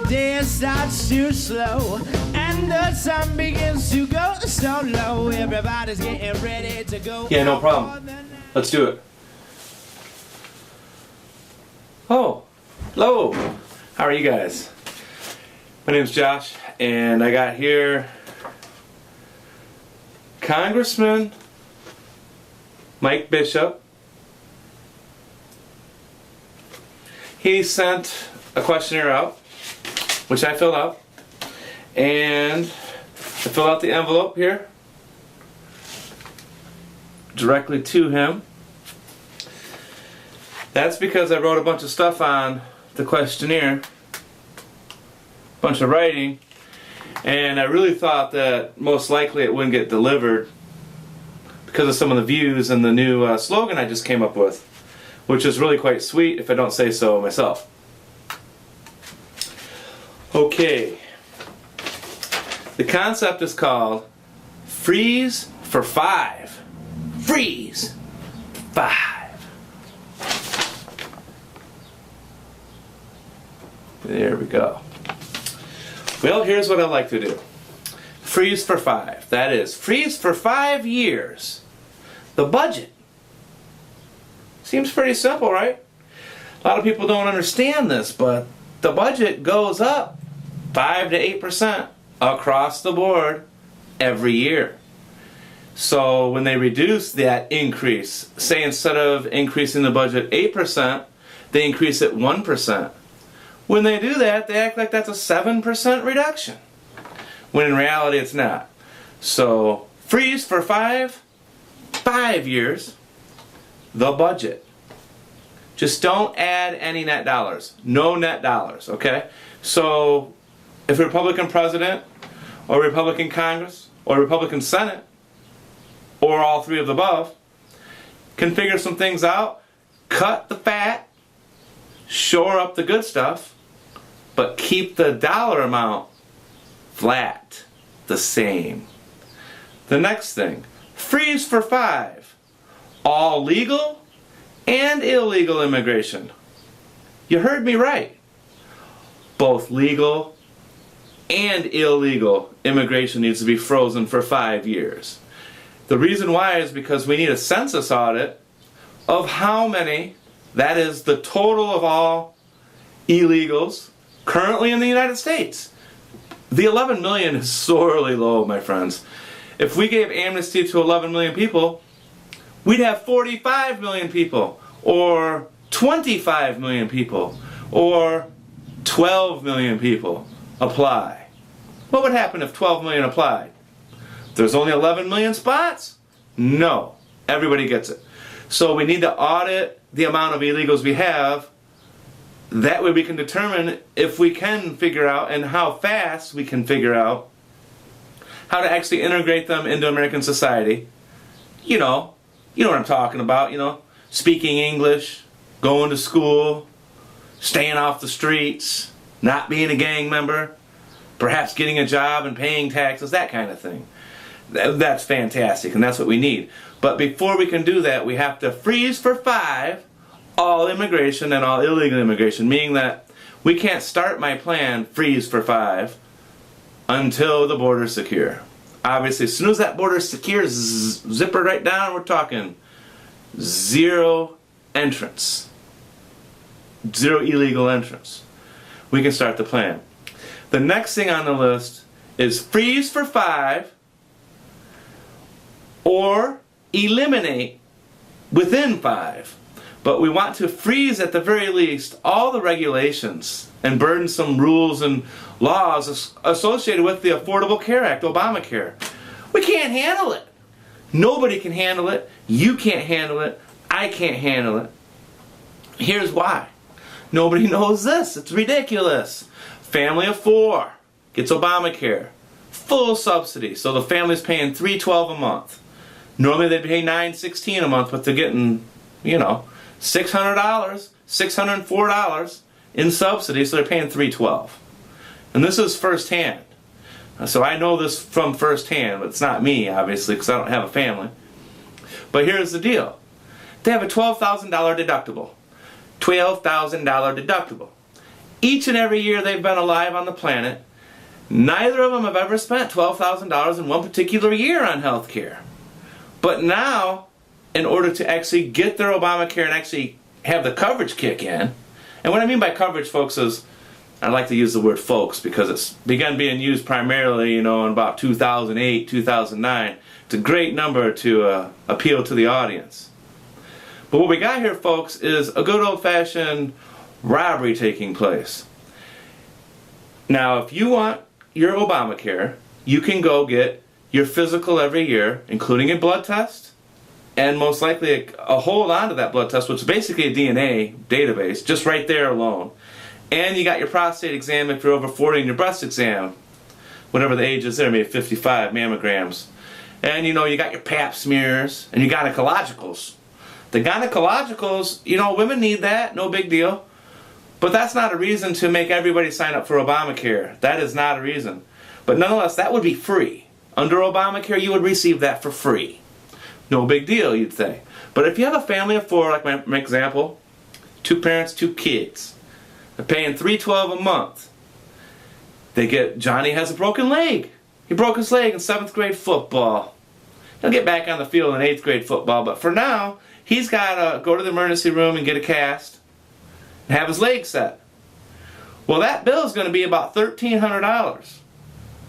the day starts to slow and the sun begins to go so low. Everybody's getting ready to go. Yeah, no problem. Let's do it. Oh, hello. How are you guys? My name's Josh, and I got here Congressman Mike Bishop. He sent a questionnaire out, which I filled out, and I filled out the envelope here directly to him. That's because I wrote a bunch of stuff on the questionnaire, a bunch of writing, and I really thought that most likely it wouldn't get delivered because of some of the views and the new slogan I just came up with, which is really quite sweet if I don't say so myself. Okay, the concept is called Freeze for 5. Freeze 5. There we go. Well, here's what I'd like to do. Freeze for 5. That is, freeze for 5 years. The budget. Seems pretty simple, right? A lot of people don't understand this, but the budget goes up 5 to 8% across the board every year. So when they reduce that increase, say instead of increasing the budget 8%, they increase it 1%. When they do that, they act like that's a 7% reduction, when in reality it's not. So freeze for 5 years, the budget. Just don't add any net dollars. No net dollars, okay? So if a Republican president, or Republican Congress, or Republican Senate, or all three of the above, can figure some things out, cut the fat, shore up the good stuff, but keep the dollar amount flat, the same. The next thing, freeze for 5. All legal and illegal immigration. You heard me right. Both legal and illegal immigration needs to be frozen for 5 years. The reason why is because we need a census audit of how many, that is the total of all illegals currently in the United States. The 11 million is sorely low, my friends. If we gave amnesty to 11 million people, we'd have 45 million people, or 25 million people, or 12 million people apply. What would happen if 12 million applied? There's only 11 million spots? No. Everybody gets it. So we need to audit the amount of illegals we have. That way we can determine if we can figure out, and how fast we can figure out, how to actually integrate them into American society. You know what I'm talking about, speaking English, going to school, staying off the streets, not being a gang member, perhaps getting a job and paying taxes, that kind of thing. That's fantastic, and that's what we need. But before we can do that, we have to freeze for 5 all immigration and all illegal immigration, meaning that we can't start my plan, freeze for 5, until the border's secure. Obviously, as soon as that border's secure, zipper right down, we're talking 0 entrance. 0 illegal entrance. We can start the plan. The next thing on the list is freeze for 5 or eliminate within 5. But we want to freeze at the very least all the regulations and burdensome rules and laws associated with the Affordable Care Act, Obamacare. We can't handle it. Nobody can handle it. You can't handle it. I can't handle it. Here's why. Nobody knows this. It's ridiculous. Family of 4 gets Obamacare. Full subsidy. So the family's paying $312 a month. Normally they'd pay $916 a month, but they're getting, $600, $604 in subsidy, so they're paying $312. And this is firsthand. So I know this from firsthand, but it's not me, obviously, because I don't have a family. But here's the deal. They have a $12,000 deductible. $12,000 deductible. Each and every year they've been alive on the planet, neither of them have ever spent $12,000 in one particular year on health care. But now, in order to actually get their Obamacare and actually have the coverage kick in, and what I mean by coverage, folks, is, I like to use the word folks because it's begun being used primarily, in about 2008, 2009. It's a great number to appeal to the audience. But what we got here, folks, is a good old-fashioned robbery taking place. Now, if you want your Obamacare, you can go get your physical every year, including a blood test, and most likely a hold on to that blood test, which is basically a DNA database, just right there alone. And you got your prostate exam if you're over 40, and your breast exam, whatever the age is there, maybe 55 mammograms. And you got your pap smears and your gynecologicals. The gynecologicals, women need that, no big deal. But that's not a reason to make everybody sign up for Obamacare. That is not a reason. But nonetheless, that would be free. Under Obamacare, you would receive that for free. No big deal, you'd think. But if you have a family of 4, like my example, 2 parents, 2 kids, they're paying $312 a month. Johnny has a broken leg. He broke his leg in 7th grade football. He'll get back on the field in 8th grade football, but for now, he's got to go to the emergency room and get a cast and have his leg set. Well, that bill is going to be about $1,300.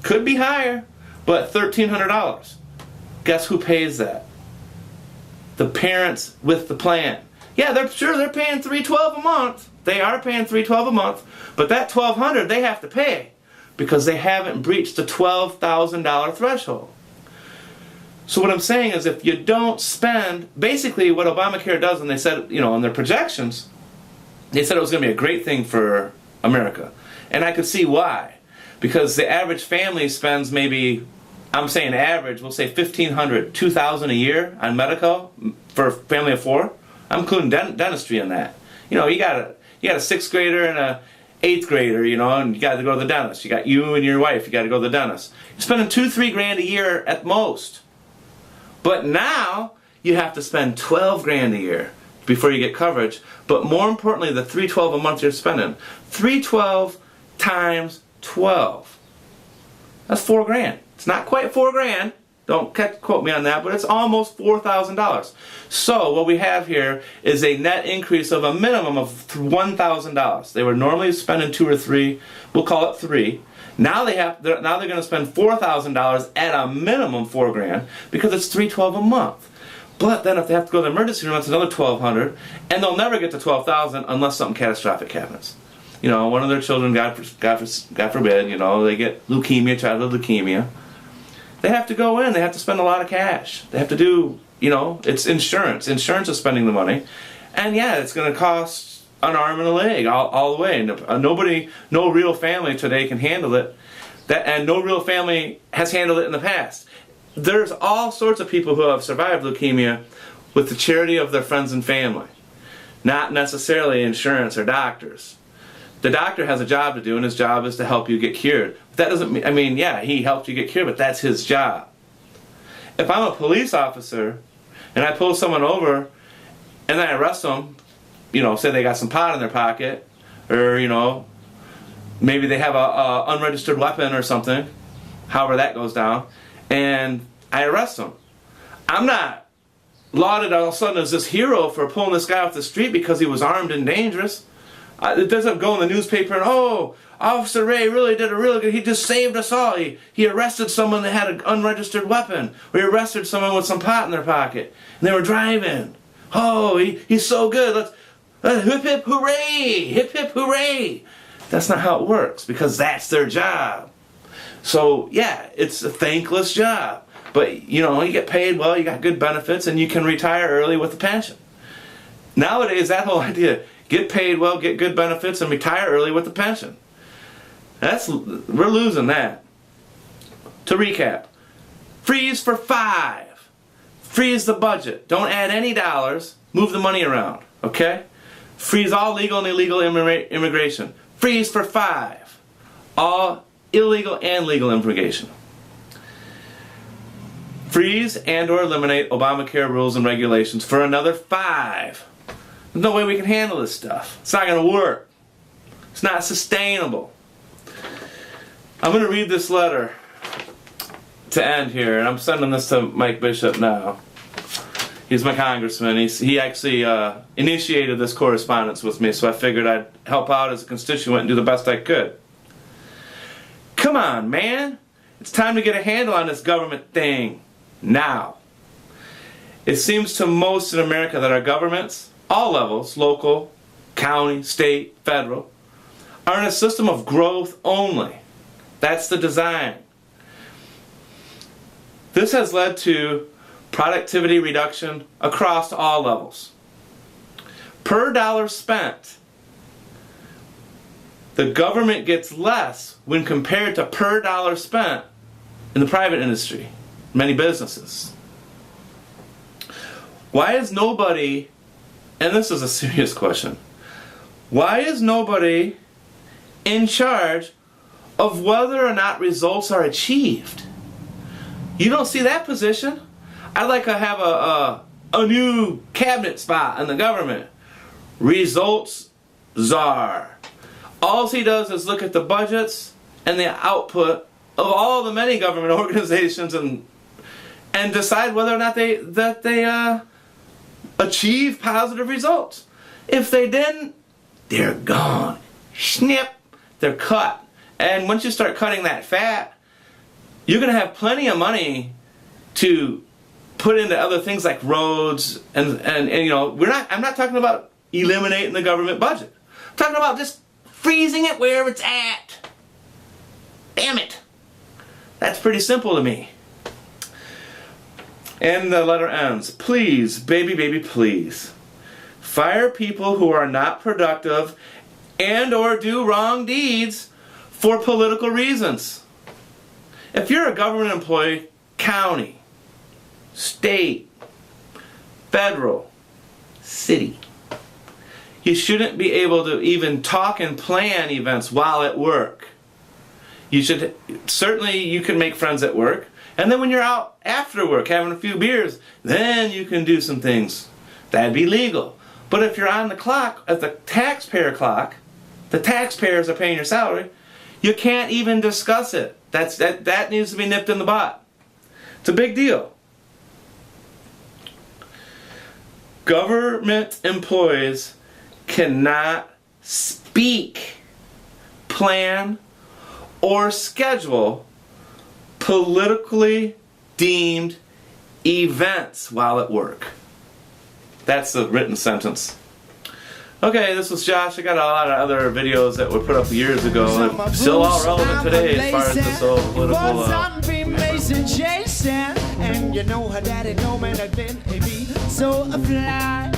Could be higher, but $1,300. Guess who pays that? The parents with the plan. Yeah, they're paying $312 a month. They are paying $312 a month, but that $1,200 they have to pay because they haven't breached the $12,000 threshold. So what I'm saying is, if you don't spend, basically what Obamacare does, and they said, in their projections, they said it was going to be a great thing for America. And I could see why. Because the average family spends maybe, I'm saying average, we'll say $1,500, $2,000 a year on medical for a family of 4. I'm including dentistry in that. You got a 6th grader and a 8th grader, and you got to go to the dentist. You got you and your wife, you got to go to the dentist. You're spending $2-3 grand a year at most. But now you have to spend $12 grand a year before you get coverage. But more importantly, the $312 a month you're spending. $312 times 12. That's $4 grand. It's not quite $4 grand. Don't quote me on that, but it's almost $4,000. So what we have here is a net increase of a minimum of $1,000. They were normally spending 2 or 3. We'll call it 3. Now they're going to spend $4,000 at a minimum $4 grand because it's $312 a month. But then if they have to go to the emergency room, it's another $1,200, and they'll never get to $12,000 unless something catastrophic happens. One of their children, God forbid, they get leukemia, childhood leukemia. They have to go in. They have to spend a lot of cash. They have to do, it's insurance. Insurance is spending the money, and yeah, it's going to cost an arm and a leg all the way. No real family today can handle it. And no real family has handled it in the past. There's all sorts of people who have survived leukemia with the charity of their friends and family, not necessarily insurance or doctors. The doctor has a job to do, and his job is to help you get cured. But that doesn't mean, yeah, he helped you get cured, but that's his job. If I'm a police officer and I pull someone over and then I arrest them, say they got some pot in their pocket, or, maybe they have a unregistered weapon or something, however that goes down, and I arrest them. I'm not lauded all of a sudden as this hero for pulling this guy off the street because he was armed and dangerous. It doesn't go in the newspaper and, Officer Ray really did a really good, he just saved us all. He arrested someone that had an unregistered weapon, or he arrested someone with some pot in their pocket, and they were driving. He's so good. Let's hip hip hooray! Hip hip hooray! That's not how it works, because that's their job. So yeah, it's a thankless job. But you get paid well, you got good benefits, and you can retire early with a pension. Nowadays, that whole idea, get paid well, get good benefits, and retire early with a pension. We're losing that. To recap, freeze for 5. Freeze the budget. Don't add any dollars. Move the money around. Okay? Freeze all legal and illegal immigration. Freeze for 5. All illegal and legal immigration. Freeze and or eliminate Obamacare rules and regulations for another 5. There's no way we can handle this stuff. It's not going to work. It's not sustainable. I'm going to read this letter to end here, and I'm sending this to Mike Bishop now. He's my congressman. He actually initiated this correspondence with me, so I figured I'd help out as a constituent and do the best I could. Come on, man. It's time to get a handle on this government thing now. It seems to most in America that our governments, all levels, local, county, state, federal, are in a system of growth only. That's the design. This has led to productivity reduction across all levels. Per dollar spent, the government gets less when compared to per dollar spent in the private industry, many businesses. Why is nobody, and this is a serious question, why is nobody in charge of whether or not results are achieved? You don't see that position. I'd like to have a new cabinet spot in the government. Results czar. All he does is look at the budgets and the output of all the many government organizations and decide whether or not they achieve positive results. If they didn't, they're gone. Snip, they're cut. And once you start cutting that fat, you're going to have plenty of money to put into other things like roads and you know, I'm not talking about eliminating the government budget. I'm talking about just freezing it where it's at. Damn it. That's pretty simple to me. And the letter ends. Please, baby, baby, please. Fire people who are not productive and or do wrong deeds for political reasons. If you're a government employee, county, state, federal, city, you shouldn't be able to even talk and plan events while at work. You should, certainly you can make friends at work, and then when you're out after work having a few beers, then you can do some things. That'd be legal. But if you're on the clock, at the taxpayer clock, the taxpayers are paying your salary, you can't even discuss it. That needs to be nipped in the butt. It's a big deal. Government employees cannot speak, plan, or schedule politically deemed events while at work. That's the written sentence. Okay, this was Josh. I got a lot of other videos that were put up years ago and still all relevant today as far as this whole political and you know her daddy told me that then he be so fly.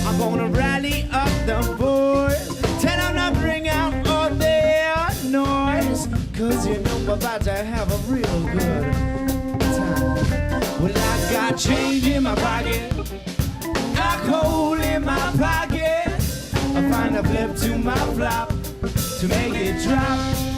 I'm gonna rally up the boys, tell them to bring out all their noise, cause you know we're about to have a real good time. Well, I got change in my pocket, got coal in my pocket, I find a flip to my flop to make it drop.